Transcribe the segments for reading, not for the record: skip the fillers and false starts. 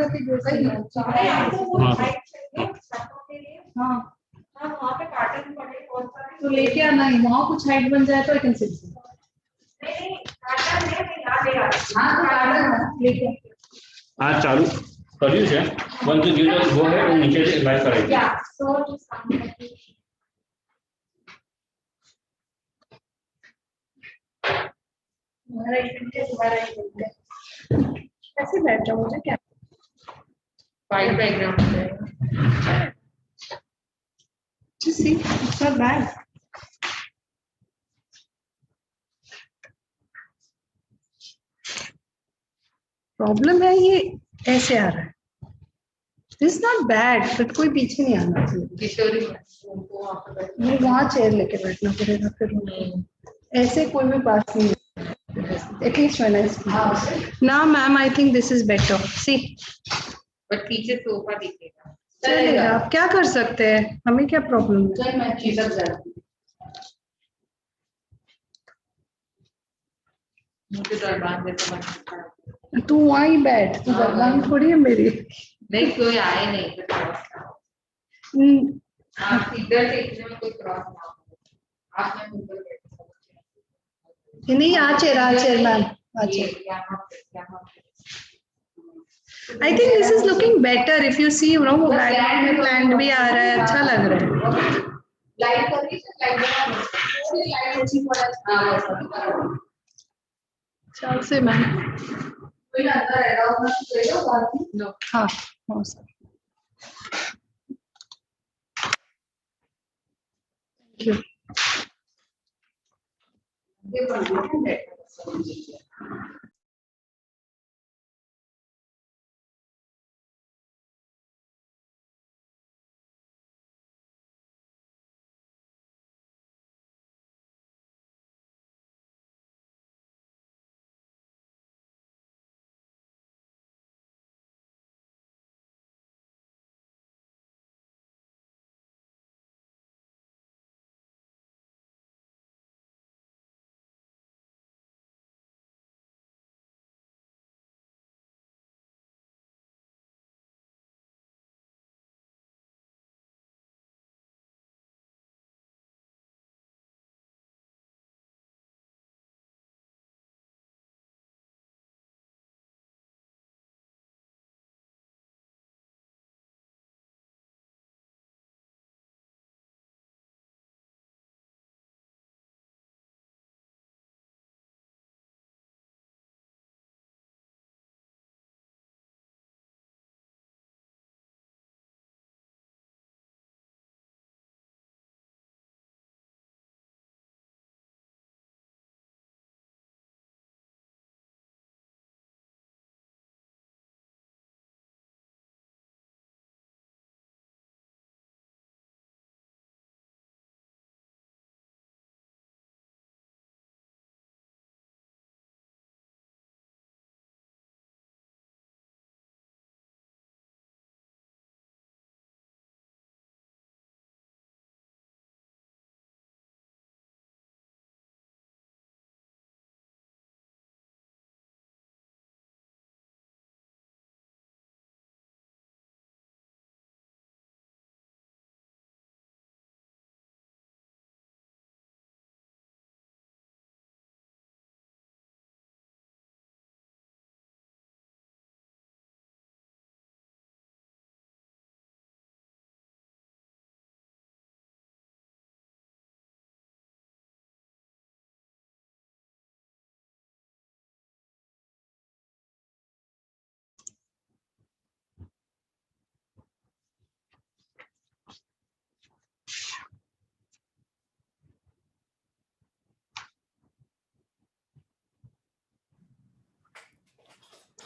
करके हाँ वहाँ पे कार्टन पड़े बहुत सारे, तो लेके आना ही, वहाँ कुछ हाइट बन जाए तो आई कैन सिट। नहीं कार्टन है, मैं यहाँ ले आ रही हूँ। हाँ तो कार्टन लेके आज चालू કર્યું છે વન ટુ જીરો ગો है और नीचे से लाइव करेंगे या सो हमारा इवेंट है, तुम्हारा इवेंट है, कैसे बैठ जाओ मुझे क्या वाइट बैकग्राउंड है। You see, it's not bad. Problem है ये ऐसे आ रहा है। This is not bad, but कोई पीछे नहीं आना चाहिए। वो वहाँ चेयर लेके बैठना पड़ेगा फिर ऐसे कोई भी पास नहीं। At least when I speak. Now, ma'am, I think this is better. See. But पीछे सोफा दिखेगा। चलेगा, आप क्या कर सकते हैं, हमें क्या प्रॉब्लम है। चल मैं खिसक जाती हूँ। मुझे दरबान जैसा लगता है। तू वहाँ ही बैठ, तू दरबान थोड़ी है मेरी। नहीं कोई आए नहीं तो क्रॉस ना हो। आप इधर से इधर में कोई क्रॉस ना हो। आप मैं ऊपर बैठ नहीं आचे मैम आचे। I think this is looking better if you see, you know, वो बैकग्राउंड में प्लांट भी आ रहा है, अच्छा लग रहा है। लाइट करनी है, लाइट होती पड़ा। चल से मैम। कोई अंदर रहेगा उसमें कोई बाकी नो। हाँ हो सर। Thank you. ये बनना है।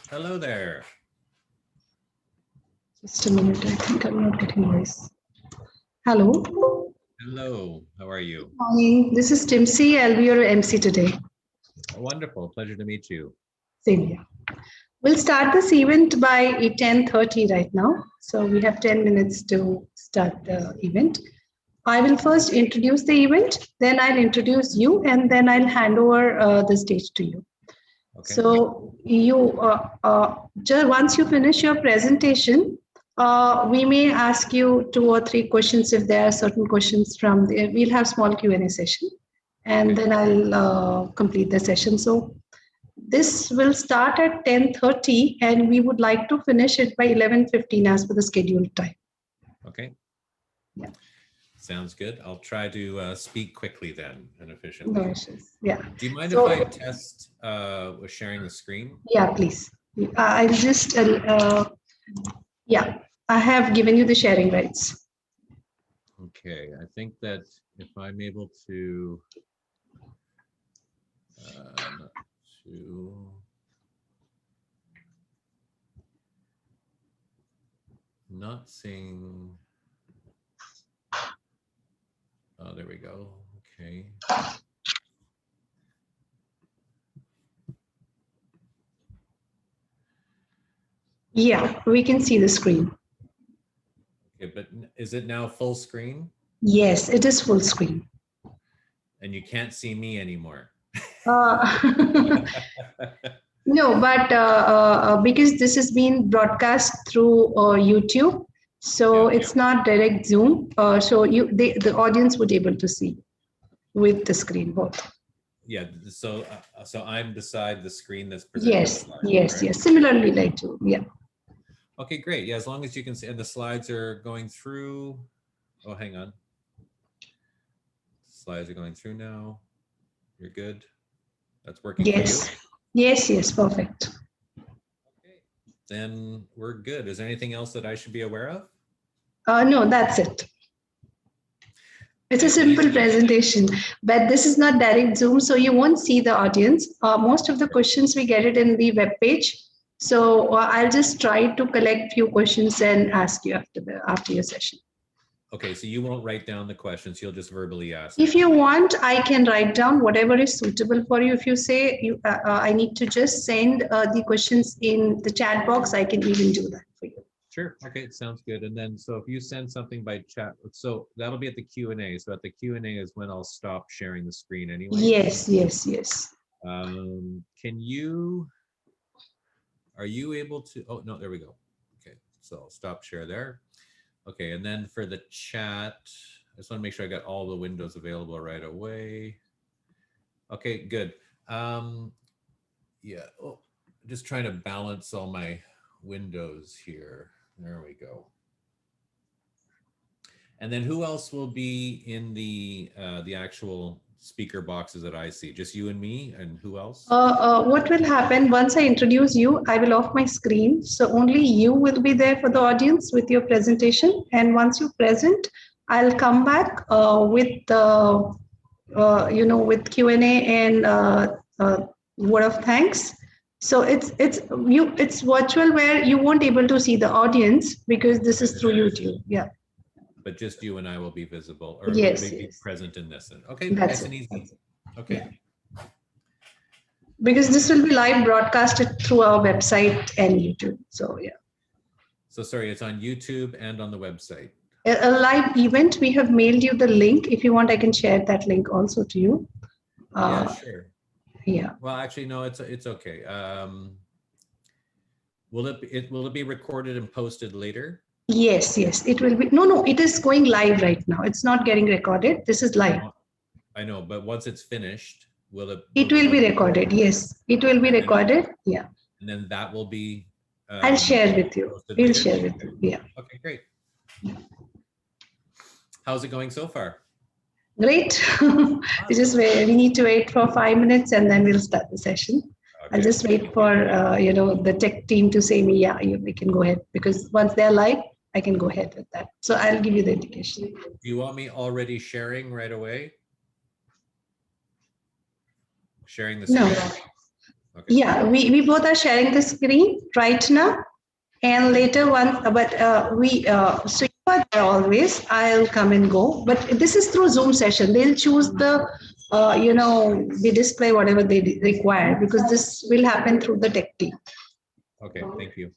Hello there. Just a minute, I think I'm not getting voice. Hello. Hello, how are you? Morning. This is Tim C. I'll be your MC today. Wonderful, pleasure to meet you. Same here. We'll start this event by 10:30 right now. So we have 10 minutes to start the event. I will first introduce the event, then I'll introduce you, and then I'll hand over the stage to you. Okay. So you just once you finish your presentation, we may ask you 2 or 3 questions if there are certain questions from there. We'll have small Q&A session, and Okay. then I'll complete the session. So this will start at 10:30, and we would like to finish it by 11:15 as per the scheduled time. Okay. Yeah. Sounds good. I'll try to speak quickly then and No efficiently. issues. Yeah. Do you mind So- if I test with sharing the screen? Yeah, please. I'll just, yeah, I have given you the sharing rights. Okay, I think that if I'm able to, not to, not seeing, oh, there we go. Okay. Yeah, we can see the screen. Okay, but is it now full screen? Yes, it is full screen. And you can't see me anymore? No, but because this is being broadcast through YouTube, so Yeah. it's not direct Zoom. So the audience would able to see with the screen both. Yeah, so I'm beside the screen that's presenting the Yes, slides, yes, correct? yes. Similarly, like Zoom. Yeah. Okay, great. Yeah, as long as you can see, and the slides are going through. Oh, hang on. Slides are going through now. You're good. That's working for you? Yes, yes, yes. Perfect. Okay, then we're good. Is there anything else that I should be aware of? No, that's it. It's a Nice and simple easy. presentation, but this is not direct Zoom, so you won't see the audience. Most of the questions we get it in the web page. So I'll just try to collect few questions and ask you after your session. Okay, so you won't write down the questions. You'll just verbally ask. If you want, I can write down whatever is suitable for you. If you say I need to just send the questions in the chat box, I can even do that for you. Sure. Okay, sounds good. And then, so if you send something by chat, so that'll be at the Q&A. So at the Q&A is when I'll stop sharing the screen anyway. Yes, yes, yes. Are you able to, oh, no, there we go. Okay, so I'll stop share there. Okay, and then for the chat, I just want to make sure I got all the windows available right away. Okay, good. Yeah, oh, just trying to balance all my windows here. There we go. And then who else will be in the actual speaker boxes that I see? Just you and me, and who else? What will happen once I introduce you, I will off my screen. So only you will be there for the audience with your presentation. And once you present, I'll come back with with Q&A and word of thanks. So it's virtual where you won't able to see the audience because this is through YouTube. Yeah. But just you and I will be visible, or Yes, will be yes. present in this. Okay, That's nice and it. easy. Okay. Because this will be live broadcasted through our website and YouTube. So yeah. So sorry, it's on YouTube and on the website. A live event, we have mailed you the link. If you want, I can share that link also to you. Yeah, sure. Yeah. Well, actually, no, it's okay. Will it be recorded and posted later? Yes, yes, it will be. No, it is going live right now. It's not getting recorded. This is live. I know, but once it's finished, will it? It will be recorded. Yes, it will be recorded. Yeah. And then that will be. I'll share with you. We'll share with you. Yeah. Okay, great. How's it going so far? Great. We need to wait for 5 minutes and then we'll start the session. Okay. I'll just wait for the tech team to say me, yeah, we can go ahead, because once they're live, I can go ahead with that. So I'll give you the indication. Do you want me already sharing right away? Sharing the screen? No. Okay. Yeah, we both are sharing the screen right now, and later one, but so you are there always. I'll come and go, but this is through Zoom session. They'll choose the the display whatever they require, because this will happen through the tech team. Okay, thank you.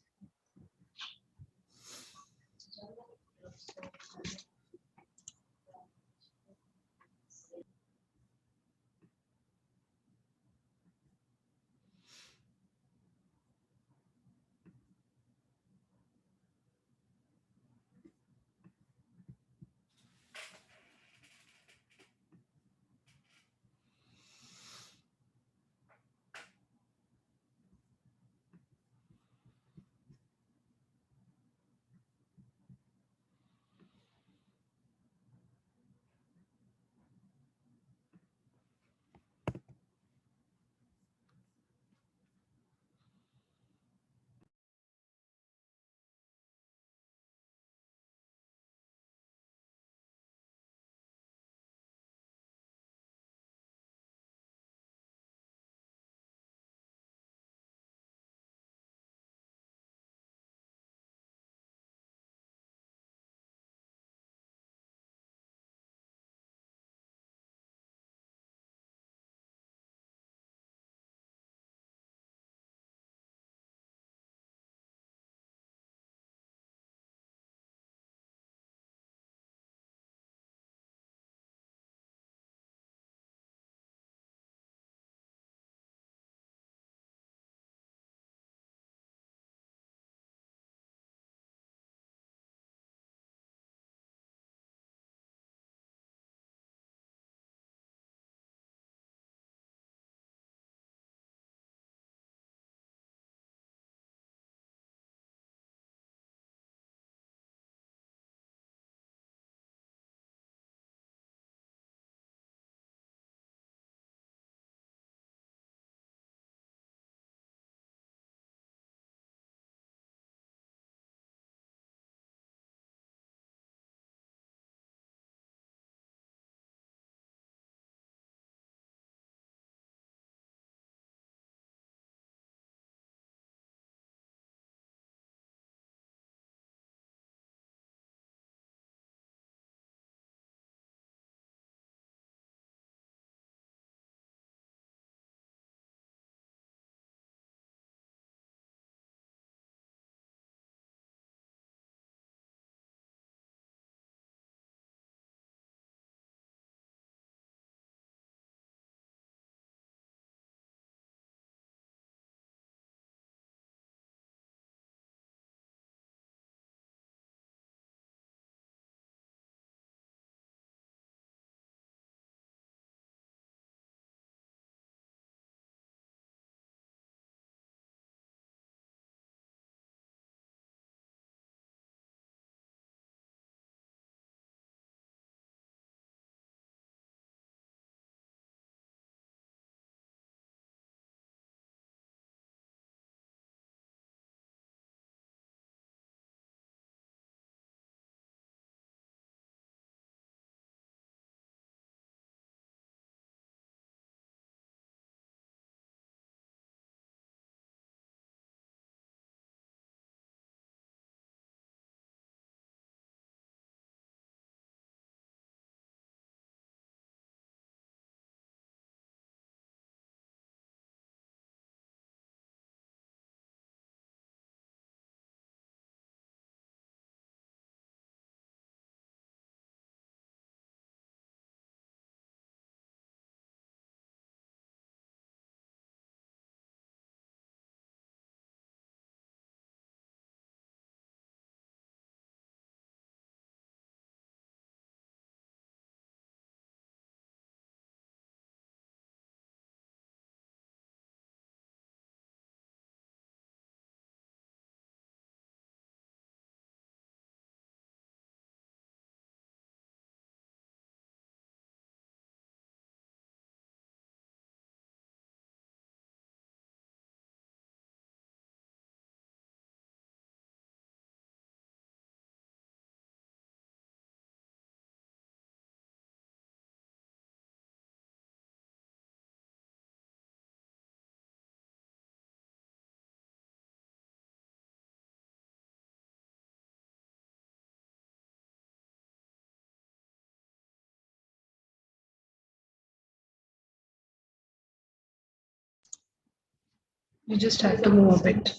You just have to move a bit.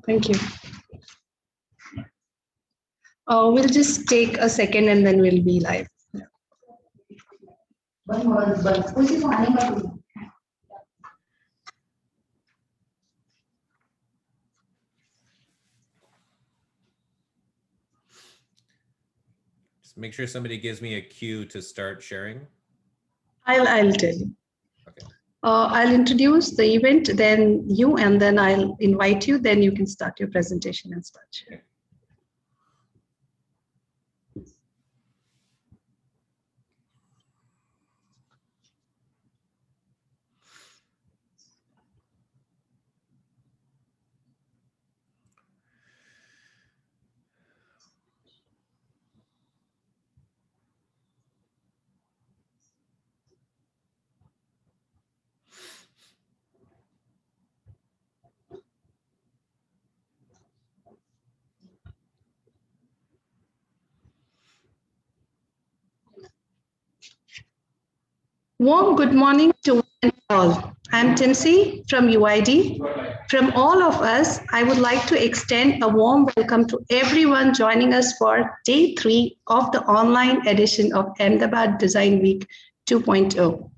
Thank you. We'll just take a second and then we'll be live. Just make sure somebody gives me a cue to start sharing. I'll tell you. Okay. I'll introduce the event, then you, and then I'll invite you. Then you can start your presentation and start sharing. Warm good morning to one and all. I'm Timsy from UID. From all of us, I would like to extend a warm welcome to everyone joining us for day 3 of the online edition of Ahmedabad Design Week 2.0.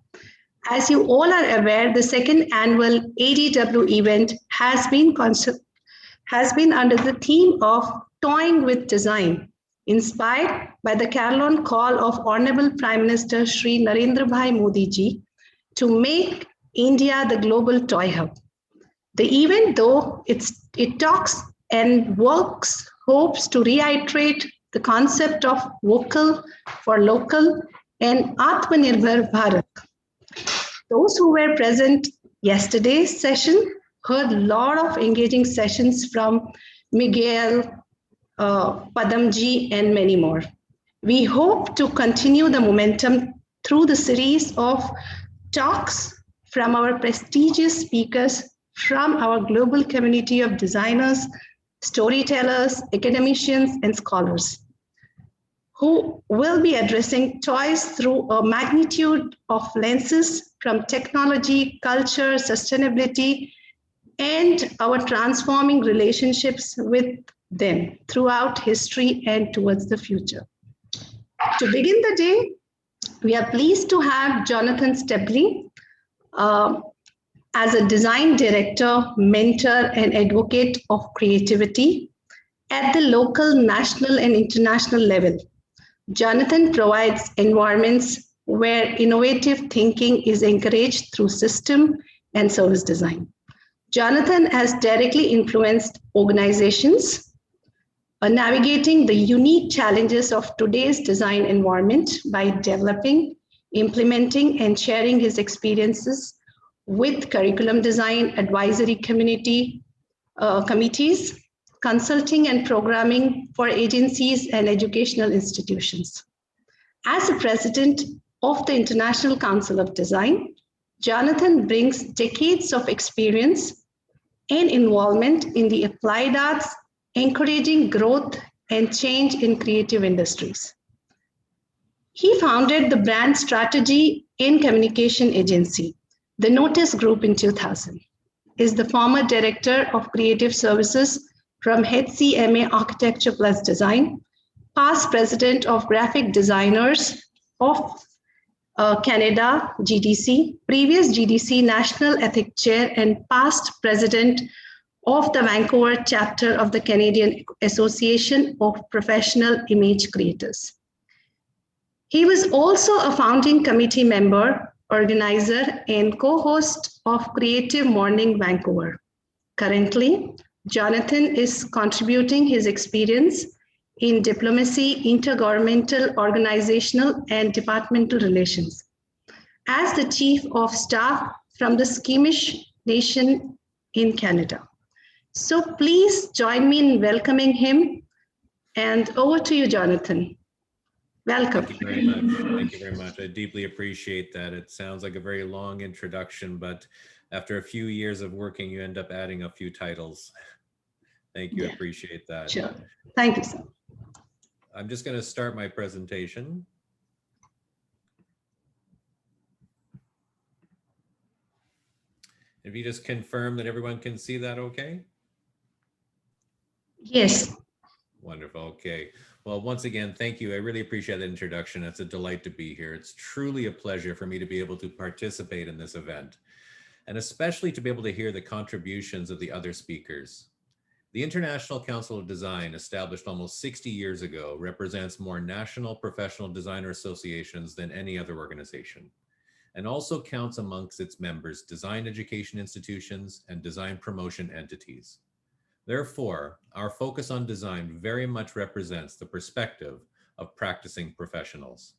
As you all are aware, the second annual ADW event has been under the theme of Toying with Design, inspired by the carillon call of Honorable Prime Minister Shri Narendra Bhai Modi ji to make India the global toy hub. The event, though it talks and works, hopes to reiterate the concept of vocal for local and Atmanirbhar Bharat. Those who were present yesterday's session heard a lot of engaging sessions from Miguel, Padamji, and many more. We hope to continue the momentum through the series of talks from our prestigious speakers from our global community of designers, storytellers, academicians, and scholars, who will be addressing toys through a magnitude of lenses from technology, culture, sustainability, and our transforming relationships with them throughout history and towards the future. To begin the day, we are pleased to have Johnathon Strebly as a design director, mentor, and advocate of creativity at the local, national, and international level. Johnathon provides environments where innovative thinking is encouraged through system and service design. Johnathon has directly influenced organizations navigating the unique challenges of today's design environment by developing, implementing, and sharing his experiences with curriculum design advisory committees, consulting and programming for agencies and educational institutions. As the president of the International Council of Design, Johnathon brings decades of experience and involvement in the applied arts, encouraging growth and change in creative industries. He founded the brand strategy and communication agency, the Notice Group, in 2000, is the former director of creative services from HCMA Architecture Plus Design, past president of Graphic Designers of Canada, GDC, previous GDC National Ethics Chair, and past president of the Vancouver chapter of the Canadian Association of Professional Image Creators. He was also a founding committee member, organizer, and co-host of Creative Morning Vancouver. Currently, Johnathon is contributing his experience in diplomacy, intergovernmental, organizational, and departmental relations as the Chief of Staff from the Squamish Nation in Canada. So please join me in welcoming him. And over to you, Johnathon. Welcome. Thank you very much. Thank you very much. I deeply appreciate that. It sounds like a very long introduction, but after a few years of working, you end up adding a few titles. Thank you. Yeah. Appreciate that. Sure. Thank you, sir. I'm just going to start my presentation. If you just confirm that everyone can see that okay? Yes. Wonderful. Okay. Well, once again, thank you. I really appreciate that introduction. It's a delight to be here. It's truly a pleasure for me to be able to participate in this event, and especially to be able to hear the contributions of the other speakers. The International Council of Design, established almost 60 years ago, represents more national professional designer associations than any other organization, and also counts amongst its members design education institutions and design promotion entities. Therefore, our focus on design very much represents the perspective of practicing professionals.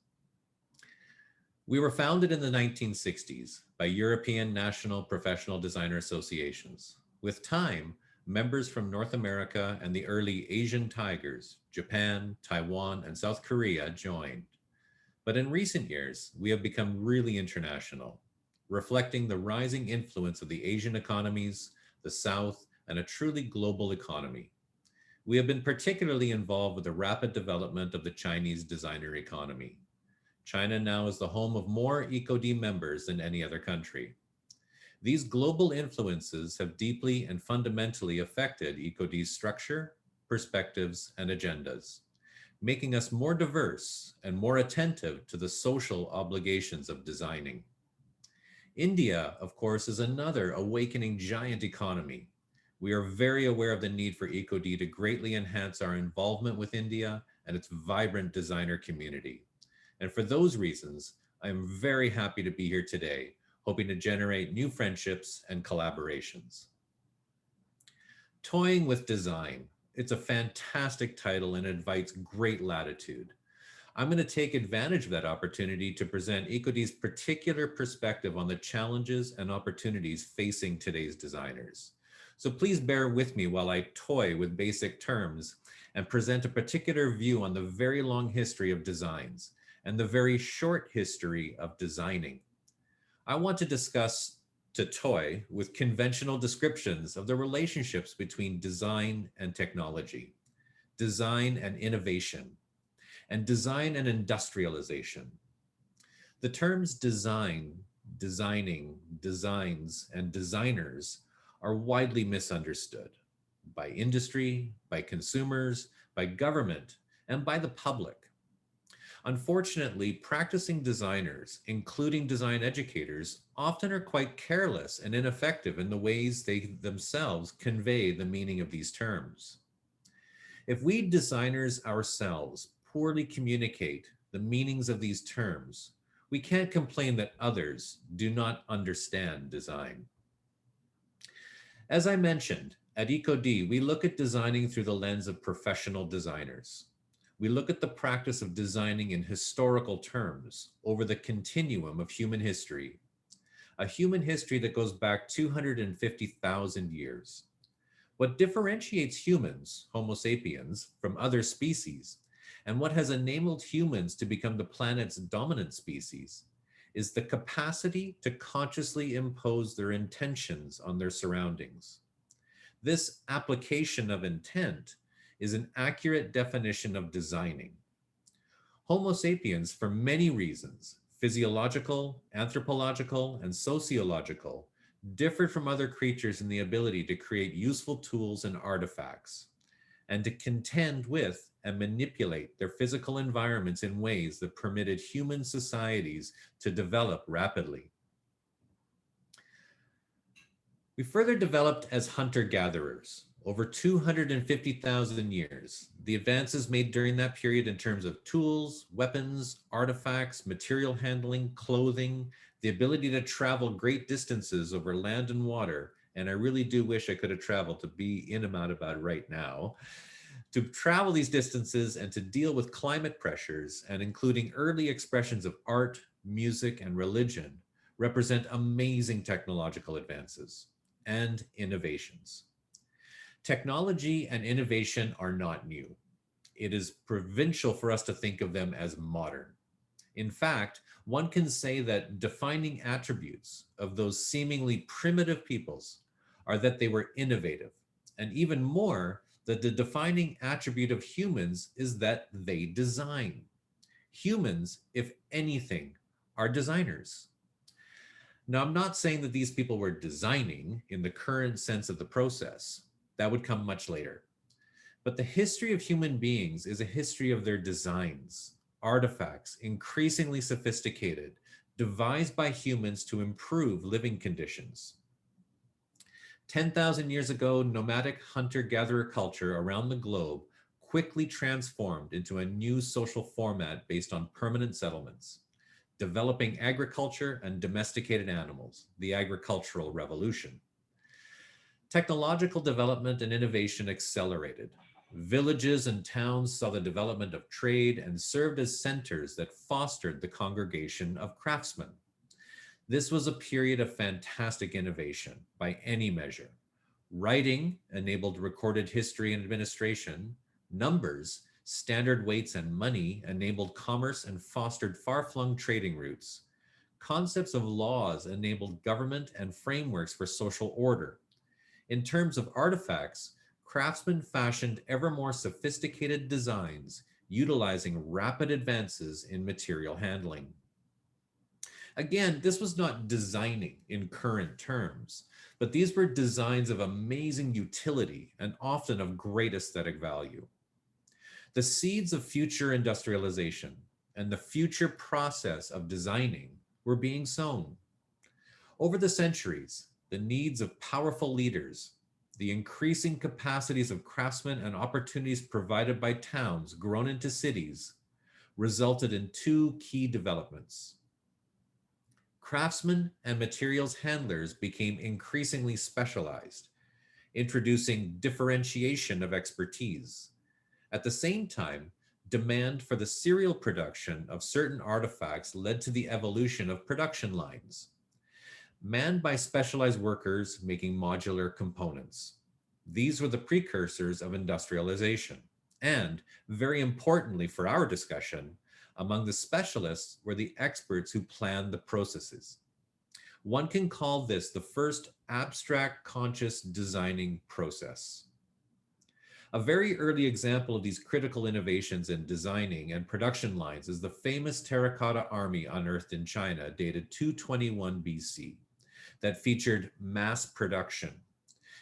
We were founded in the 1960s by European national professional designer associations. With time, members from North America and the early Asian tigers, Japan, Taiwan, and South Korea joined. But in recent years, we have become really international, reflecting the rising influence of the Asian economies, the South, and a truly global economy. We have been particularly involved with the rapid development of the Chinese designer economy. China now is the home of more EcoD members than any other country. These global influences have deeply and fundamentally affected EcoD's structure, perspectives, and agendas, making us more diverse and more attentive to the social obligations of designing. India, of course, is another awakening giant economy. We are very aware of the need for EcoD to greatly enhance our involvement with India and its vibrant designer community. And for those reasons, I am very happy to be here today, hoping to generate new friendships and collaborations. Toying with Design. It's a fantastic title and invites great latitude. I'm going to take advantage of that opportunity to present EcoD's particular perspective on the challenges and opportunities facing today's designers. So please bear with me while I toy with basic terms and present a particular view on the very long history of designs and the very short history of designing. I want to toy with conventional descriptions of the relationships between design and technology, design and innovation, and design and industrialization. The terms design, designing, designs, and designers are widely misunderstood by industry, by consumers, by government, and by the public. Unfortunately, practicing designers, including design educators, often are quite careless and ineffective in the ways they themselves convey the meaning of these terms. If we designers ourselves poorly communicate the meanings of these terms, we can't complain that others do not understand design. As I mentioned, at EcoD, we look at designing through the lens of professional designers. We look at the practice of designing in historical terms over the continuum of human history, a human history that goes back 250,000 years. What differentiates humans, Homo sapiens, from other species, and what has enabled humans to become the planet's dominant species, is the capacity to consciously impose their intentions on their surroundings. This application of intent is an accurate definition of designing. Homo sapiens, for many reasons, physiological, anthropological, and sociological, differed from other creatures in the ability to create useful tools and artifacts, and to contend with and manipulate their physical environments in ways that permitted human societies to develop rapidly. We further developed as hunter-gatherers. Over 250,000 years, the advances made during that period in terms of tools, weapons, artifacts, material handling, clothing, the ability to travel great distances over land and water, and I really do wish I could have traveled to be in about right now, to travel these distances and to deal with climate pressures and including early expressions of art, music, and religion represent amazing technological advances and innovations. Technology and innovation are not new. It is provincial for us to think of them as modern. In fact, one can say that defining attributes of those seemingly primitive peoples are that they were innovative, and even more, that the defining attribute of humans is that they design. Humans, if anything, are designers. Now, I'm not saying that these people were designing in the current sense of the process. That would come much later. But the history of human beings is a history of their designs, artifacts, increasingly sophisticated, devised by humans to improve living conditions. 10,000 years ago, nomadic hunter-gatherer culture around the globe quickly transformed into a new social format based on permanent settlements, developing agriculture and domesticated animals, the agricultural revolution. Technological development and innovation accelerated. Villages and towns saw the development of trade and served as centers that fostered the congregation of craftsmen. This was a period of fantastic innovation by any measure. Writing enabled recorded history and administration. Numbers, standard weights, and money enabled commerce and fostered far-flung trading routes. Concepts of laws enabled government and frameworks for social order. In terms of artifacts, craftsmen fashioned ever more sophisticated designs, utilizing rapid advances in material handling. Again, this was not designing in current terms, but these were designs of amazing utility and often of great aesthetic value. The seeds of future industrialization and the future process of designing were being sown. Over the centuries, the needs of powerful leaders, the increasing capacities of craftsmen and opportunities provided by towns grown into cities resulted in two key developments. Craftsmen and materials handlers became increasingly specialized, introducing differentiation of expertise. At the same time, demand for the serial production of certain artifacts led to the evolution of production lines, manned by specialized workers making modular components. These were the precursors of industrialization. And, very importantly for our discussion, among the specialists were the experts who planned the processes. One can call this the first abstract conscious designing process. A very early example of these critical innovations in designing and production lines is the famous terracotta army unearthed in China, dated 221 BC, that featured mass production,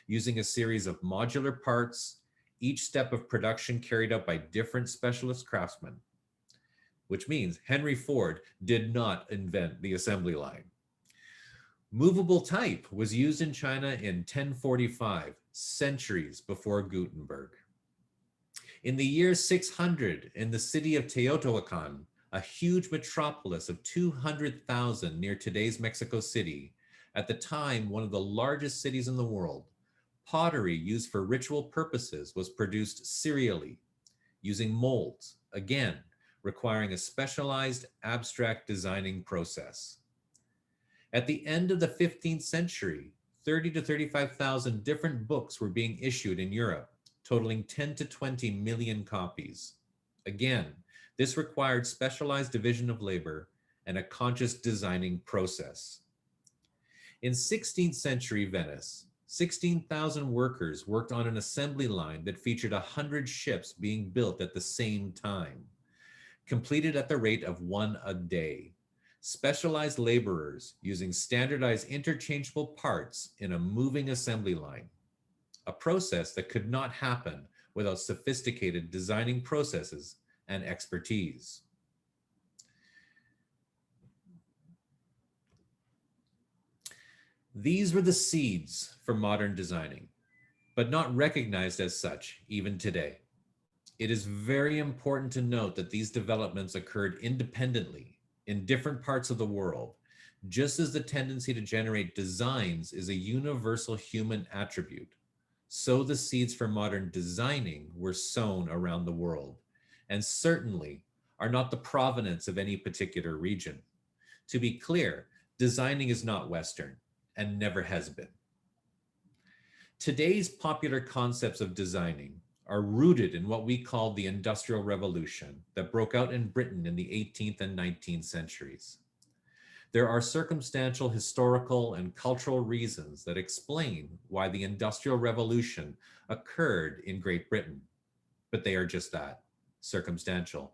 using a series of modular parts, each step of production carried out by different specialist craftsmen, which means Henry Ford did not invent the assembly line. Movable type was used in China in 1045, centuries before Gutenberg. In the year 600, in the city of Teotihuacan, a huge metropolis of 200,000 near today's Mexico City, at the time one of the largest cities in the world, pottery used for ritual purposes was produced serially, using molds, again, requiring a specialized abstract designing process. At the end of the 15th century, 30 to 35,000 different books were being issued in Europe, totaling 10 to 20 million copies. Again, this required specialized division of labor and a conscious designing process. In 16th century Venice, 16,000 workers worked on an assembly line that featured 100 ships being built at the same time, completed at the rate of one a day. Specialized laborers using standardized interchangeable parts in a moving assembly line, a process that could not happen without sophisticated designing processes and expertise. These were the seeds for modern designing, but not recognized as such even today. It is very important to note that these developments occurred independently in different parts of the world, just as the tendency to generate designs is a universal human attribute. So the seeds for modern designing were sown around the world, and certainly are not the provenance of any particular region. To be clear, designing is not Western and never has been. Today's popular concepts of designing are rooted in what we call the Industrial Revolution that broke out in Britain in the 18th and 19th centuries. There are circumstantial, historical, and cultural reasons that explain why the Industrial Revolution occurred in Great Britain, but they are just that, circumstantial.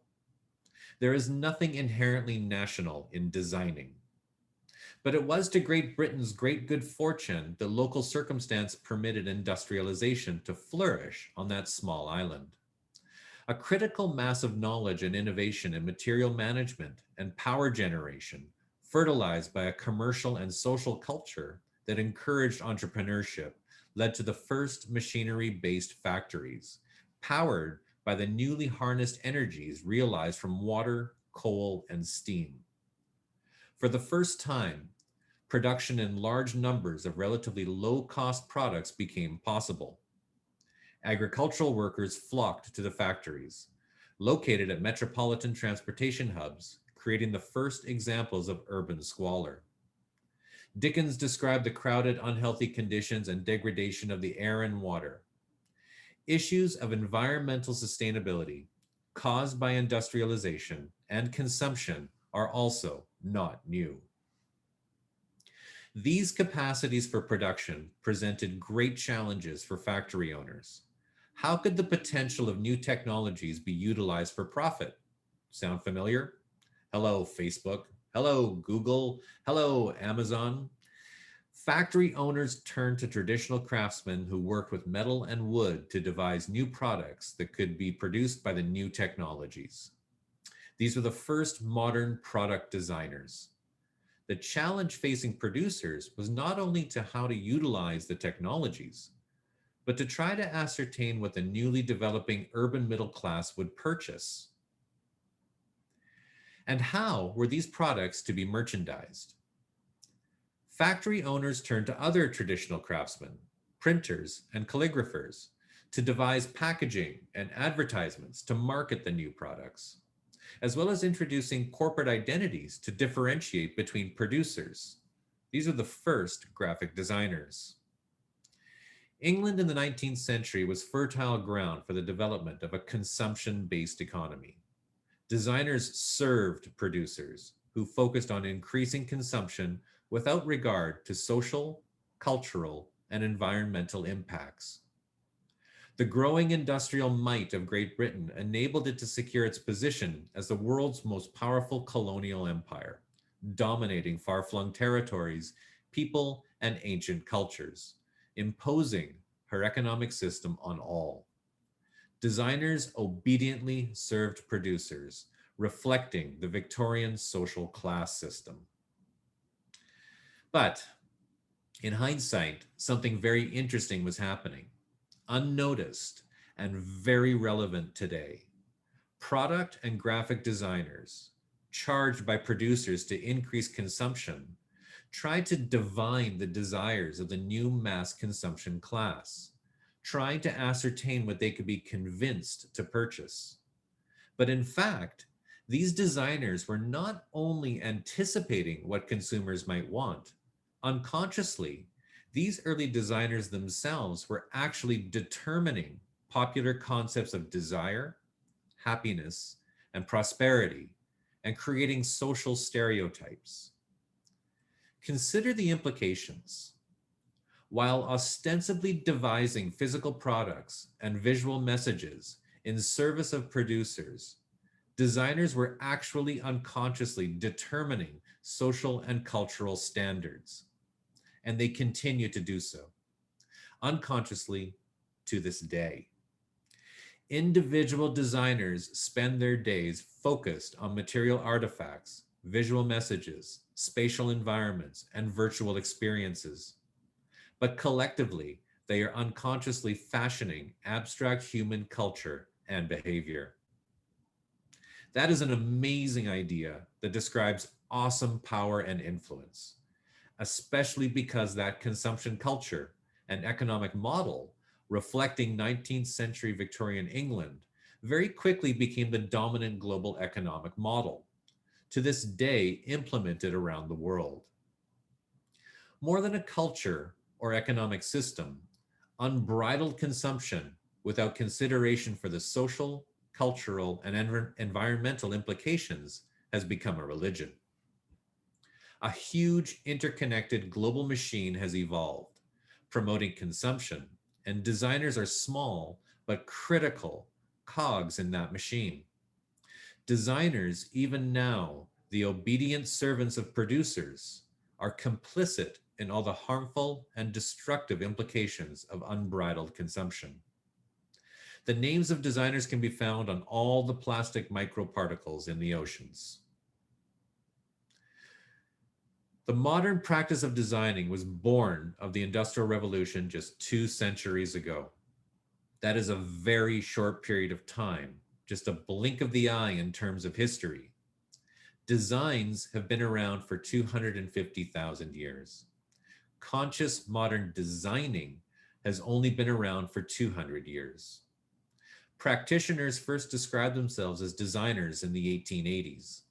There is nothing inherently national in designing. But it was to Great Britain's great good fortune that local circumstance permitted industrialization to flourish on that small island. A critical mass of knowledge and innovation in material management and power generation, fertilized by a commercial and social culture that encouraged entrepreneurship, led to the first machinery-based factories, powered by the newly harnessed energies realized from water, coal, and steam. For the first time, production in large numbers of relatively low-cost products became possible. Agricultural workers flocked to the factories, located at metropolitan transportation hubs, creating the first examples of urban squalor. Dickens described the crowded, unhealthy conditions and degradation of the air and water. Issues of environmental sustainability caused by industrialization and consumption are also not new. These capacities for production presented great challenges for factory owners. How could the potential of new technologies be utilized for profit? Sound familiar? Hello, Facebook. Hello, Google. Hello, Amazon. Factory owners turned to traditional craftsmen who worked with metal and wood to devise new products that could be produced by the new technologies. These were the first modern product designers. The challenge facing producers was not only to how to utilize the technologies, but to try to ascertain what the newly developing urban middle class would purchase. And how were these products to be merchandised? Factory owners turned to other traditional craftsmen, printers and calligraphers, to devise packaging and advertisements to market the new products, as well as introducing corporate identities to differentiate between producers. These are the first graphic designers. England in the 19th century was fertile ground for the development of a consumption-based economy. Designers served producers who focused on increasing consumption without regard to social, cultural, and environmental impacts. The growing industrial might of Great Britain enabled it to secure its position as the world's most powerful colonial empire, dominating far-flung territories, people, and ancient cultures, imposing her economic system on all. Designers obediently served producers, reflecting the Victorian social class system. But in hindsight, something very interesting was happening, unnoticed and very relevant today. Product and graphic designers, charged by producers to increase consumption, tried to divine the desires of the new mass consumption class, trying to ascertain what they could be convinced to purchase. But in fact, these designers were not only anticipating what consumers might want. Unconsciously, these early designers themselves were actually determining popular concepts of desire, happiness, and prosperity, and creating social stereotypes. Consider the implications. While ostensibly devising physical products and visual messages in service of producers, designers were actually unconsciously determining social and cultural standards, and they continue to do so, unconsciously to this day. Individual designers spend their days focused on material artifacts, visual messages, spatial environments, and virtual experiences. But collectively, they are unconsciously fashioning abstract human culture and behavior. That is an amazing idea that describes awesome power and influence, especially because that consumption culture and economic model reflecting 19th century Victorian England very quickly became the dominant global economic model, to this day implemented around the world. More than a culture or economic system, unbridled consumption without consideration for the social, cultural, and environmental implications has become a religion. A huge interconnected global machine has evolved, promoting consumption, and designers are small but critical cogs in that machine. Designers, even now, the obedient servants of producers, are complicit in all the harmful and destructive implications of unbridled consumption. The names of designers can be found on all the plastic microparticles in the oceans. The modern practice of designing was born of the Industrial Revolution just 2 centuries ago. That is a very short period of time, just a blink of the eye in terms of history. Designs have been around for 250,000 years. Conscious modern designing has only been around for 200 years. Practitioners first described themselves as designers in the 1880s,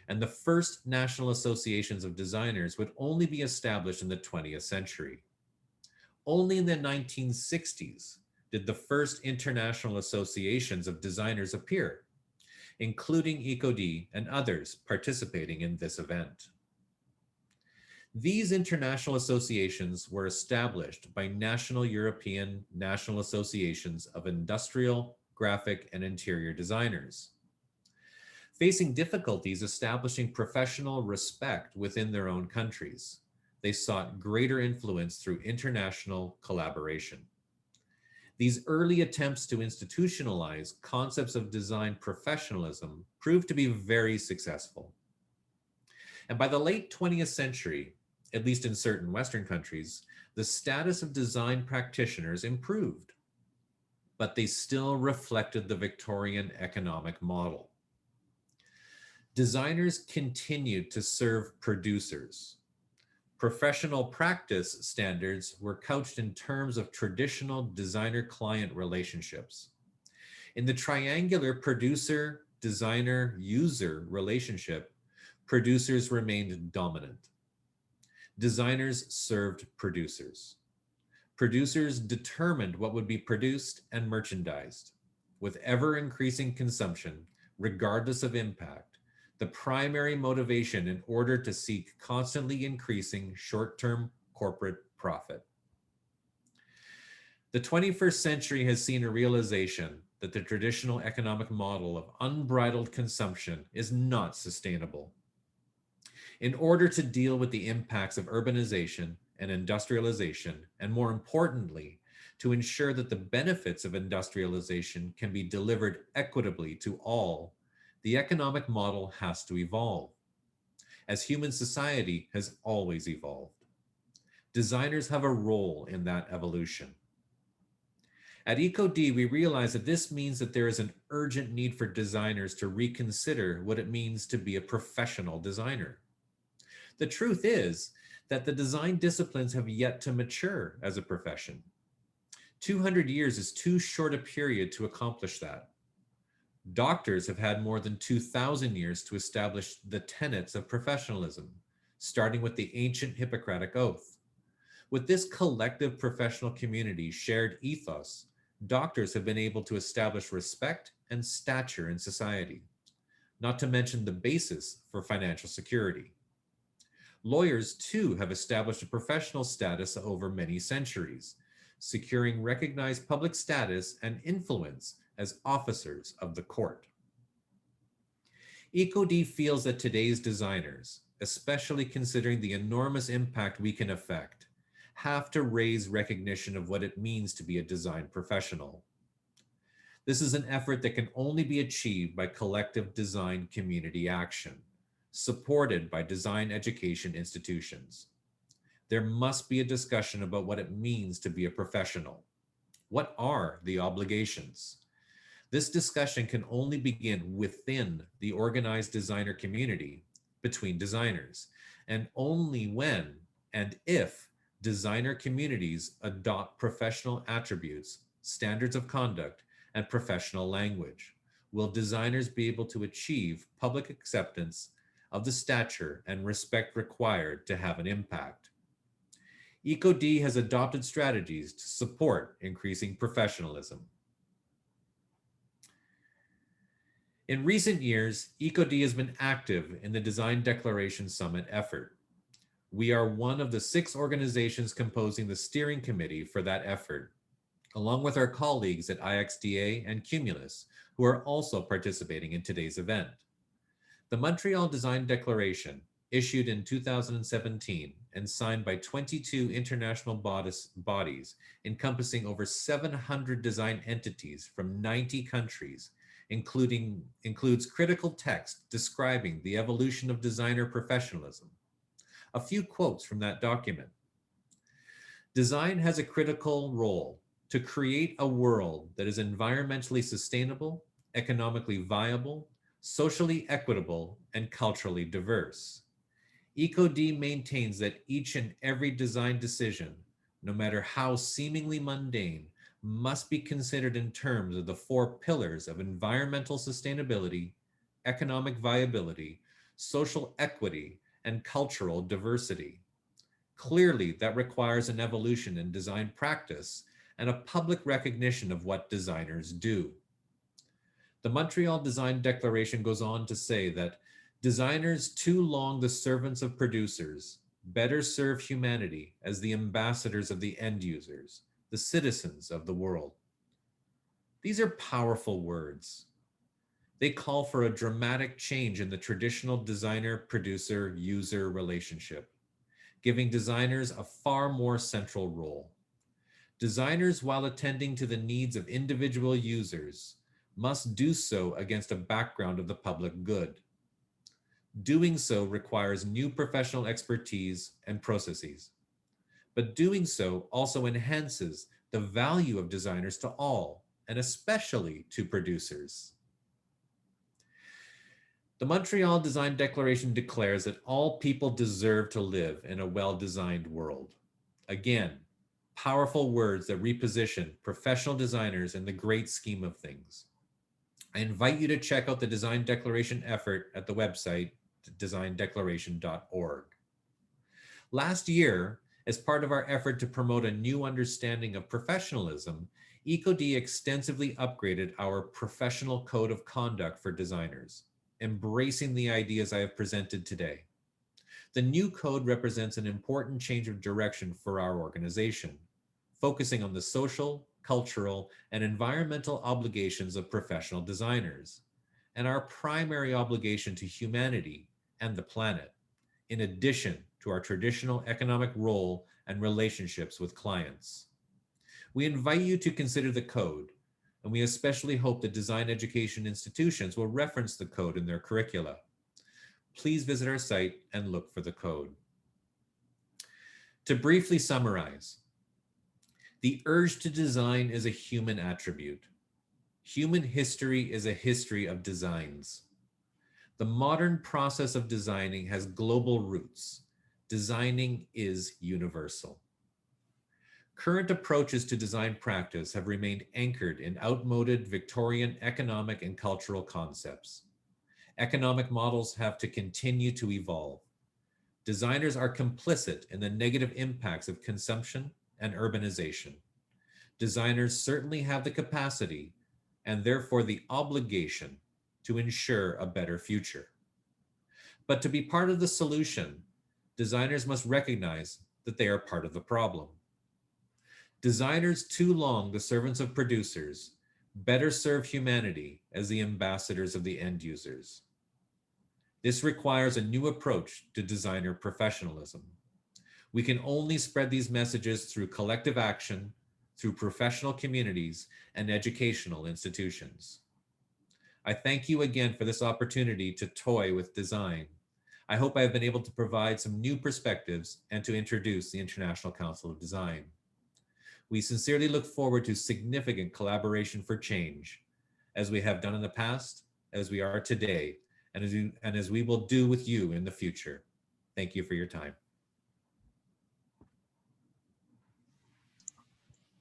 and the first national associations of designers would only be established in the 20th century. Only in the 1960s did the first international associations of designers appear, including ECOD and others participating in this event. These international associations were established by national European national associations of industrial, graphic, and interior designers. Facing difficulties establishing professional respect within their own countries, they sought greater influence through international collaboration. These early attempts to institutionalize concepts of design professionalism proved to be very successful. And by the late 20th century, at least in certain Western countries, the status of design practitioners improved, but they still reflected the Victorian economic model. Designers continued to serve producers. Professional practice standards were couched in terms of traditional designer-client relationships. In the triangular producer-designer-user relationship, producers remained dominant. Designers served producers. Producers determined what would be produced and merchandised. With ever-increasing consumption, regardless of impact, the primary motivation in order to seek constantly increasing short-term corporate profit. The 21st century has seen a realization that the traditional economic model of unbridled consumption is not sustainable. In order to deal with the impacts of urbanization and industrialization, and more importantly, to ensure that the benefits of industrialization can be delivered equitably to all, the economic model has to evolve, as human society has always evolved. Designers have a role in that evolution. At ECOD, we realize that this means that there is an urgent need for designers to reconsider what it means to be a professional designer. The truth is that the design disciplines have yet to mature as a profession. 200 years is too short a period to accomplish that. Doctors have had more than 2,000 years to establish the tenets of professionalism, starting with the ancient Hippocratic Oath. With this collective professional community shared ethos, doctors have been able to establish respect and stature in society, not to mention the basis for financial security. Lawyers, too, have established a professional status over many centuries, securing recognized public status and influence as officers of the court. ECOD feels that today's designers, especially considering the enormous impact we can affect, have to raise recognition of what it means to be a design professional. This is an effort that can only be achieved by collective design community action, supported by design education institutions. There must be a discussion about what it means to be a professional. What are the obligations? This discussion can only begin within the organized designer community between designers, and only when and if designer communities adopt professional attributes, standards of conduct, and professional language will designers be able to achieve public acceptance of the stature and respect required to have an impact. ECOD has adopted strategies to support increasing professionalism. In recent years, ECOD has been active in the Design Declaration Summit effort. We are one of the 6 organizations composing the steering committee for that effort, along with our colleagues at IXDA and Cumulus, who are also participating in today's event. The Montreal Design Declaration, issued in 2017 and signed by 22 international bodies encompassing over 700 design entities from 90 countries, includes critical text describing the evolution of designer professionalism. A few quotes from that document. Design has a critical role to create a world that is environmentally sustainable, economically viable, socially equitable, and culturally diverse. EcoD maintains that each and every design decision, no matter how seemingly mundane, must be considered in terms of the 4 pillars of environmental sustainability, economic viability, social equity, and cultural diversity. Clearly, that requires an evolution in design practice and a public recognition of what designers do. The Montreal Design Declaration goes on to say that designers, too long the servants of producers, better serve humanity as the ambassadors of the end users, the citizens of the world. These are powerful words. They call for a dramatic change in the traditional designer-producer-user relationship, giving designers a far more central role. Designers, while attending to the needs of individual users, must do so against a background of the public good. Doing so requires new professional expertise and processes, but doing so also enhances the value of designers to all, and especially to producers. The Montreal Design Declaration declares that all people deserve to live in a well-designed world. Again, powerful words that reposition professional designers in the great scheme of things. I invite you to check out the Design Declaration effort at the website, designdeclaration.org. Last year, as part of our effort to promote a new understanding of professionalism, EcoD extensively upgraded our professional code of conduct for designers, embracing the ideas I have presented today. The new code represents an important change of direction for our organization, focusing on the social, cultural, and environmental obligations of professional designers, and our primary obligation to humanity and the planet, in addition to our traditional economic role and relationships with clients. We invite you to consider the code, and we especially hope that design education institutions will reference the code in their curricula. Please visit our site and look for the code. To briefly summarize, the urge to design is a human attribute. Human history is a history of designs. The modern process of designing has global roots. Designing is universal. Current approaches to design practice have remained anchored in outmoded Victorian economic and cultural concepts. Economic models have to continue to evolve. Designers are complicit in the negative impacts of consumption and urbanization. Designers certainly have the capacity and therefore the obligation to ensure a better future. But to be part of the solution, designers must recognize that they are part of the problem. Designers, too long the servants of producers, better serve humanity as the ambassadors of the end users. This requires a new approach to designer professionalism. We can only spread these messages through collective action, through professional communities and educational institutions. I thank you again for this opportunity to toy with design. I hope I have been able to provide some new perspectives and to introduce the International Council of Design. We sincerely look forward to significant collaboration for change, as we have done in the past, as we are today, and as we will do with you in the future. Thank you for your time.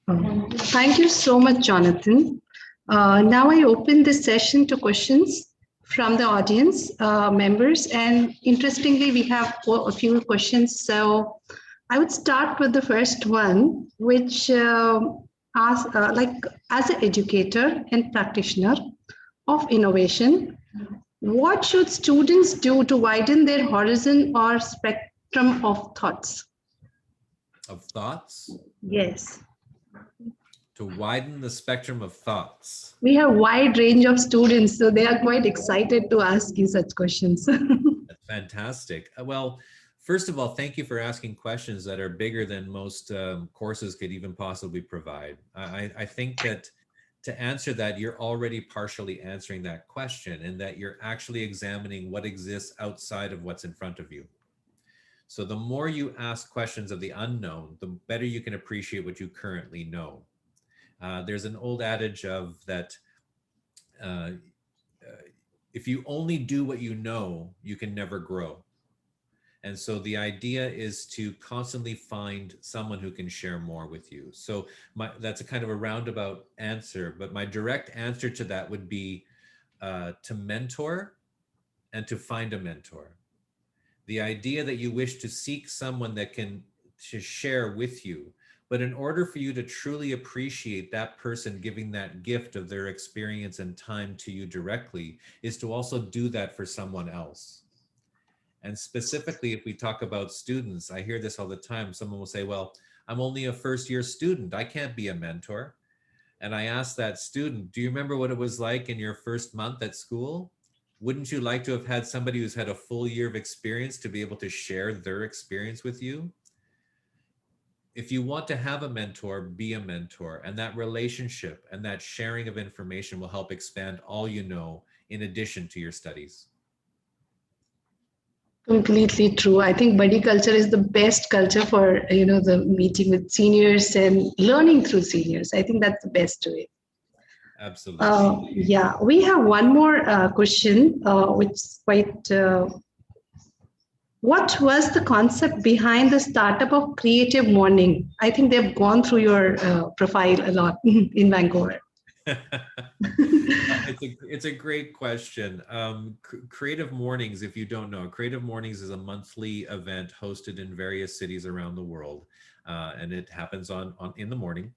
Thank you so much, Jonathan. Now I open this session to questions from the audience members, and interestingly, we have a few questions. So I would start with the first one, which asks, as an educator and practitioner of innovation, what should students do to widen their horizon or spectrum of thoughts? Of thoughts? Yes. To widen the spectrum of thoughts. We have wide range of students, so they are quite excited to ask you such questions. That's fantastic. Well, first of all, thank you for asking questions that are bigger than most courses could even possibly provide. I think that to answer that, you're already partially answering that question, and that you're actually examining what exists outside of what's in front of you. So the more you ask questions of the unknown, the better you can appreciate what you currently know. There's an old adage of that if you only do what you know, you can never grow. And so the idea is to constantly find someone who can share more with you. So that's a kind of a roundabout answer, but my direct answer to that would be to mentor and to find a mentor. The idea that you wish to seek someone that can to share with you, but in order for you to truly appreciate that person giving that gift of their experience and time to you directly, is to also do that for someone else. And specifically, if we talk about students, I hear this all the time. Someone will say, well, I'm only a first-year student. I can't be a mentor. And I ask that student, do you remember what it was like in your first month at school? Wouldn't you like to have had somebody who's had a full year of experience to be able to share their experience with you? If you want to have a mentor, be a mentor. And that relationship and that sharing of information will help expand all you know in addition to your studies. Completely true. I think buddy culture is the best culture for, the meeting with seniors and learning through seniors. I think that's the best way. Absolutely. Yeah, we have one more question, which is quite. What was the concept behind the startup of Creative Morning? I think they've gone through your profile a lot in Vancouver. It's a great question. Creative Mornings, if you don't know, Creative Mornings is a monthly event hosted in various cities around the world, and it happens in the morning.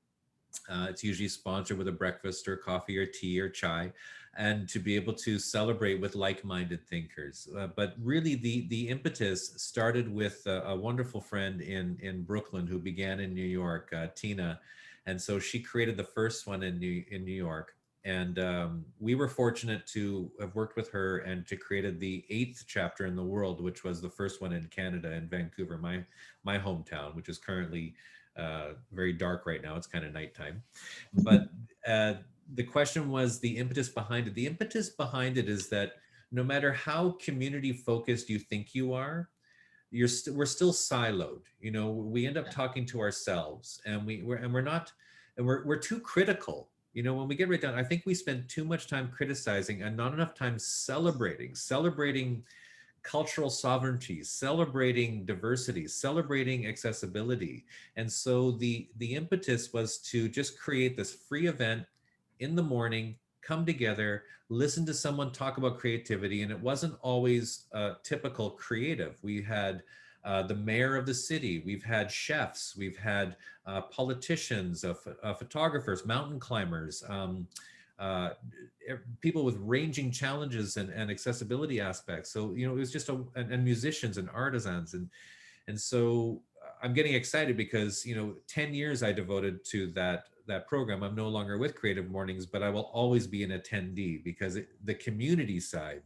It's usually sponsored with a breakfast or coffee or tea or chai, and to be able to celebrate with like-minded thinkers. But really, the impetus started with a wonderful friend in Brooklyn who began in New York, Tina, and so she created the first one in New York. And we were fortunate to have worked with her and to created the 8th chapter in the world, which was the first one in Canada, in Vancouver, my hometown, which is currently very dark right now. It's kind of nighttime. But the question was the impetus behind it. The impetus behind it is that no matter how community focused you think you are, we're still siloed. We end up talking to ourselves, and we're too critical. When we get right down, I think we spend too much time criticizing and not enough time celebrating cultural sovereignty, celebrating diversity, celebrating accessibility. And so the impetus was to just create this free event in the morning, come together, listen to someone talk about creativity. And it wasn't always typical creative. We had the mayor of the city, we've had chefs, we've had politicians, photographers, mountain climbers, people with ranging challenges and accessibility aspects. So, it was just and musicians and artisans. And so I'm getting excited because, 10 years I devoted to that program. I'm no longer with Creative Mornings, but I will always be an attendee because the community side,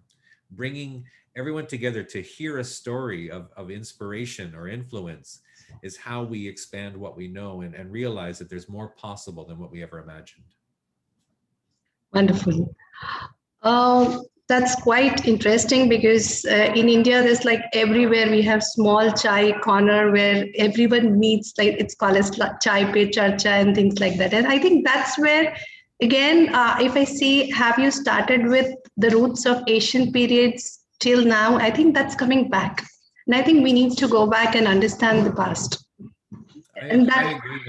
bringing everyone together to hear a story of inspiration or influence, is how we expand what we know and realize that there's more possible than what we ever imagined. Wonderful. That's quite interesting because in India, there's like everywhere we have small chai corner where everyone meets, like it's called as chai pe charcha and things like that. And I think that's where, again, if I see, have you started with the roots of Asian periods till now? I think that's coming back. And I think we need to go back and understand the past. I agree.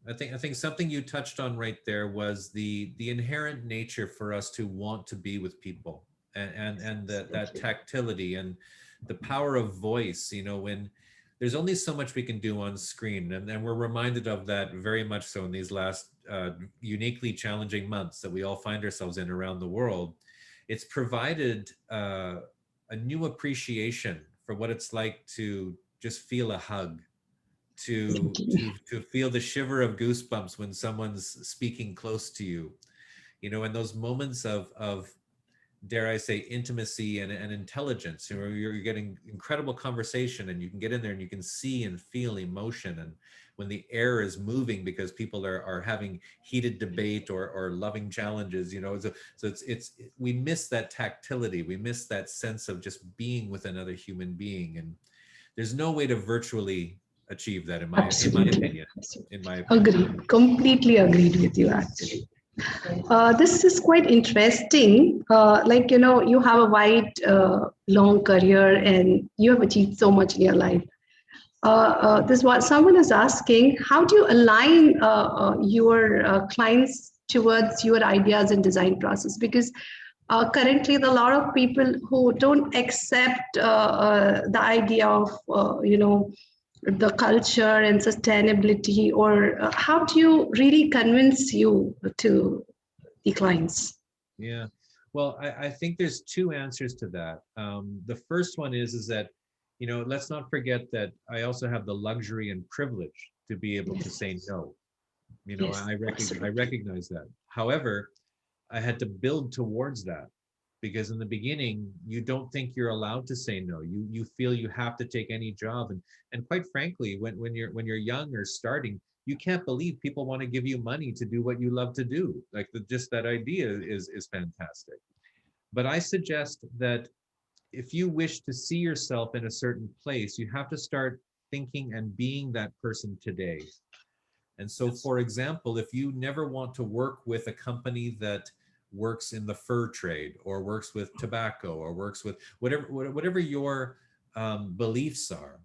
I think something you touched on right there was the inherent nature for us to want to be with people, and that tactility and the power of voice. When there's only so much we can do on screen, and we're reminded of that very much so in these last uniquely challenging months that we all find ourselves in around the world. It's provided a new appreciation for what it's like to just feel a hug, to feel the shiver of goosebumps when someone's speaking close to you, you know, and those moments of dare I say, intimacy and intelligence. You know, you're getting incredible conversation, and you can get in there and you can see and feel emotion. And when the air is moving because people are having heated debate or loving challenges, you know, so we miss that tactility. We miss that sense of just being with another human being. And there's no way to virtually achieve that, in my opinion. In my opinion. Agreed. Completely agreed with you, actually. This is quite interesting. Like, you know, you have a wide, long career and you have achieved so much in your life. This what someone is asking: how do you align your clients towards your ideas and design process? Because currently, there are a lot of people who don't accept the idea of, you know, the culture and sustainability, or how do you really convince you to the clients? Yeah, well, I think there's two answers to that. The first one is that, you know, let's not forget that I also have the luxury and privilege to be able to say no. You know, Yes, I recognize that. However, I had to build towards that, because in the beginning, you don't think you're allowed to say no. You feel you have to take any job, and quite frankly, when you're young or starting, you can't believe people want to give you money to do what you love to do. Like just that idea is fantastic. But I suggest that if you wish to see yourself in a certain place, you have to start thinking and being that person today. And so, for example, if you never want to work with a company that works in the fur trade, or works with tobacco, or works with whatever your beliefs are,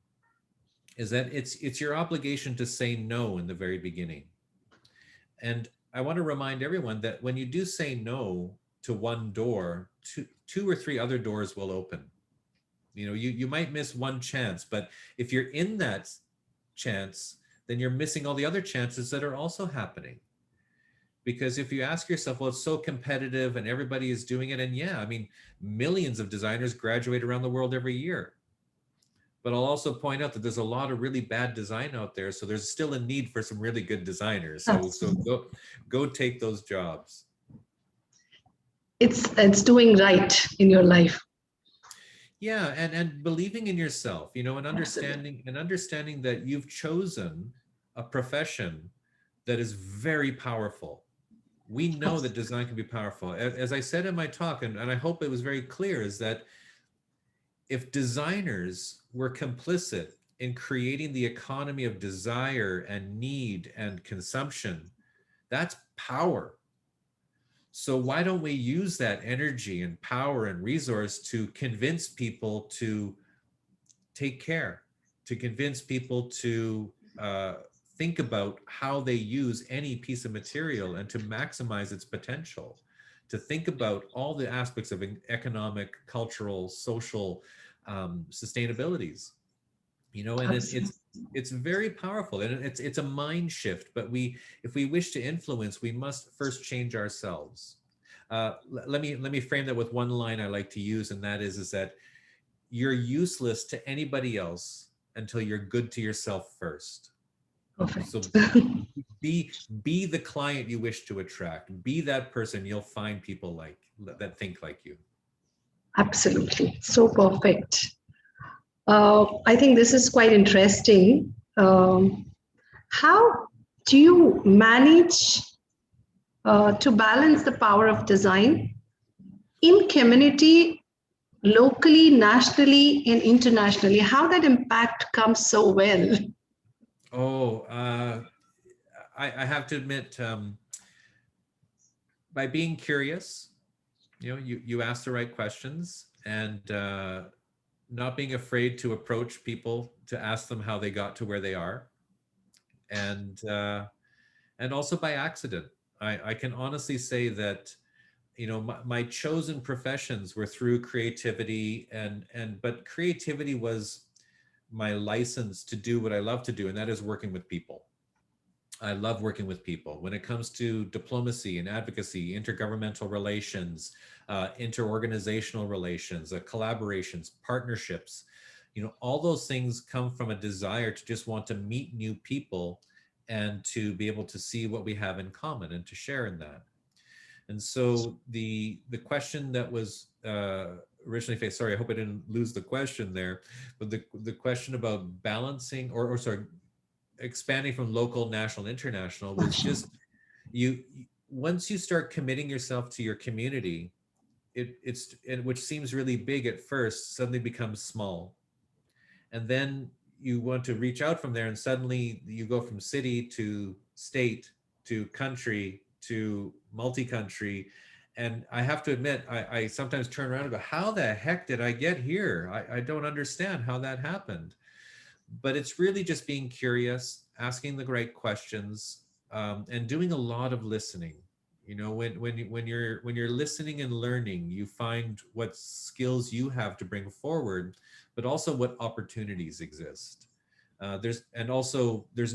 is that it's your obligation to say no in the very beginning. And I want to remind everyone that when you do say no to one door, two or three other doors will open. You know, you might miss one chance, but if you're in that chance, then you're missing all the other chances that are also happening. Because if you ask yourself, well, it's so competitive and everybody is doing it, and yeah, I mean, millions of designers graduate around the world every year. But I'll also point out that there's a lot of really bad design out there, so there's still a need for some really good designers. So go take those jobs. It's doing right in your life. Yeah, and believing in yourself, you know, and understanding that you've chosen a profession that is very powerful. We know that design can be powerful. As I said in my talk, and I hope it was very clear, is that if designers were complicit in creating the economy of desire and need and consumption, that's power. So why don't we use that energy and power and resource to convince people to take care, to convince people to think about how they use any piece of material and to maximize its potential, to think about all the aspects of economic, cultural, social sustainabilities, you know, and it's very powerful, and it's a mind shift. But if we wish to influence, we must first change ourselves. Let me frame that with one line I like to use, and that is that you're useless to anybody else until you're good to yourself first. Perfect. So be the client you wish to attract. Be that person. You'll find people that think like you. Absolutely. So perfect. I think this is quite interesting. How do you manage to balance the power of design in community, locally, nationally, and internationally? How that impact comes so well? Oh, I have to admit, by being curious, you know, you ask the right questions, and not being afraid to approach people to ask them how they got to where they are, and also by accident. I can honestly say that, you know, my chosen professions were through creativity, but creativity was my license to do what I love to do, and that is working with people. I love working with people. When it comes to diplomacy and advocacy, intergovernmental relations, interorganizational relations, collaborations, partnerships, all those things come from a desire to just want to meet new people and to be able to see what we have in common and to share in that. And so the question that was originally faced, sorry, I hope I didn't lose the question there, but the question about balancing or sorry, expanding from local, national, international was just once you start committing yourself to your community, which seems really big at first, suddenly becomes small. And then you want to reach out from there, and suddenly you go from city to state to country to multi-country. And I have to admit, I sometimes turn around and go, how the heck did I get here? I don't understand how that happened. But it's really just being curious, asking the right questions, and doing a lot of listening. When you're listening and learning, you find what skills you have to bring forward, but also what opportunities exist. There's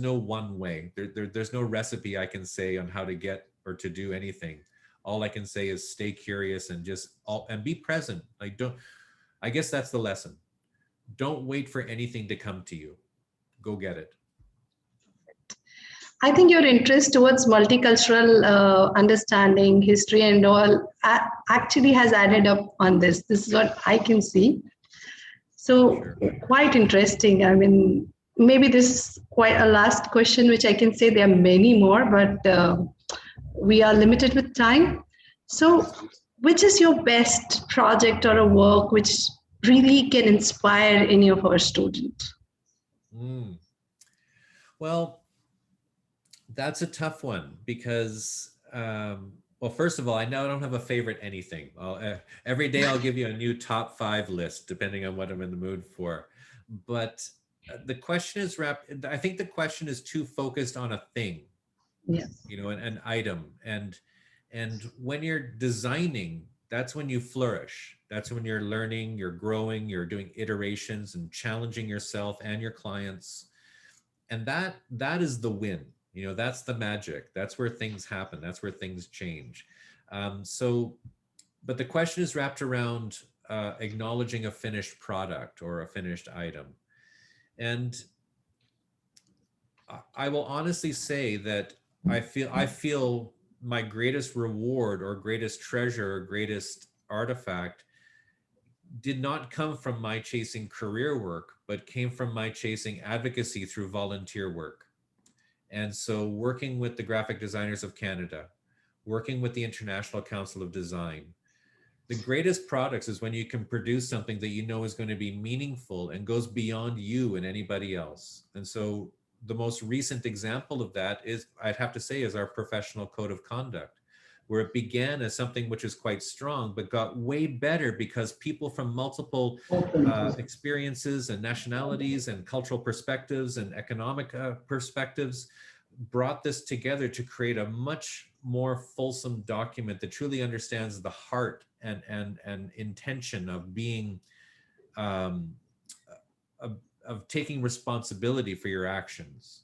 no one way. There's no recipe I can say on how to get or to do anything. All I can say is stay curious and and be present. I guess that's the lesson. Don't wait for anything to come to you. Go get it. I think your interest towards multicultural understanding, history and all actually has added up on this. This is what I can see. So Sure. Quite interesting. I mean, maybe this is quite a last question, which I can say there are many more, but we are limited with time. So which is your best project or a work which really can inspire any of our students? Well, that's a tough one because, well, first of all, I know I don't have a favorite anything. Every day I'll give you a new top 5 list, depending on what I'm in the mood for. But the question is I think the question is too focused on a thing, Yes. An item. And when you're designing, that's when you flourish. That's when you're learning, you're growing, you're doing iterations and challenging yourself and your clients. And that is the win. That's the magic. That's where things happen. That's where things change. But the question is wrapped around acknowledging a finished product or a finished item. And I will honestly say that I feel my greatest reward or greatest treasure or greatest artifact did not come from my chasing career work, but came from my chasing advocacy through volunteer work. And so working with the Graphic Designers of Canada, working with the International Council of Design, the greatest products is when you can produce something that is going to be meaningful and goes beyond you and anybody else. And so the most recent example of that I'd have to say, is our professional code of conduct, where it began as something which is quite strong, but got way better because people from multiple experiences and nationalities and cultural perspectives and economic perspectives brought this together to create a much more fulsome document that truly understands the heart and intention of being, of taking responsibility for your actions.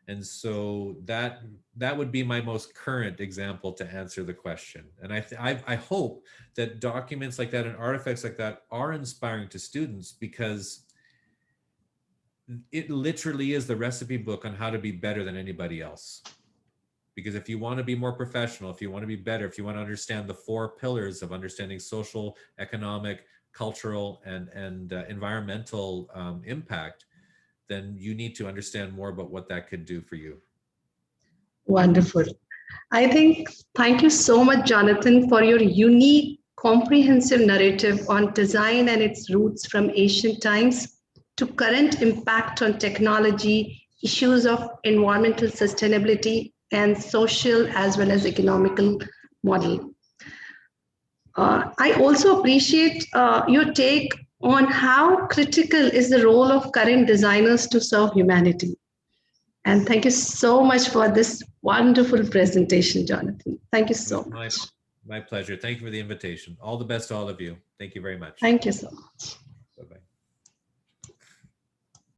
And so that would be my most current example to answer the question. And I hope that documents like that and artifacts like that are inspiring to students, because it literally is the recipe book on how to be better than anybody else. Because if you want to be more professional, if you want to be better, if you want to understand the 4 pillars of understanding social, economic, cultural, and environmental impact, then you need to understand more about what that could do for you. Wonderful. Thank you so much, Jonathan, for your unique, comprehensive narrative on design and its roots from ancient times to current impact on technology, issues of environmental sustainability, and social as well as economical model. I also appreciate your take on how critical is the role of current designers to serve humanity. And thank you so much for this wonderful presentation, Jonathan. Thank you so much. My pleasure. Thank you for the invitation. All the best to all of you. Thank you very much. Thank you so much.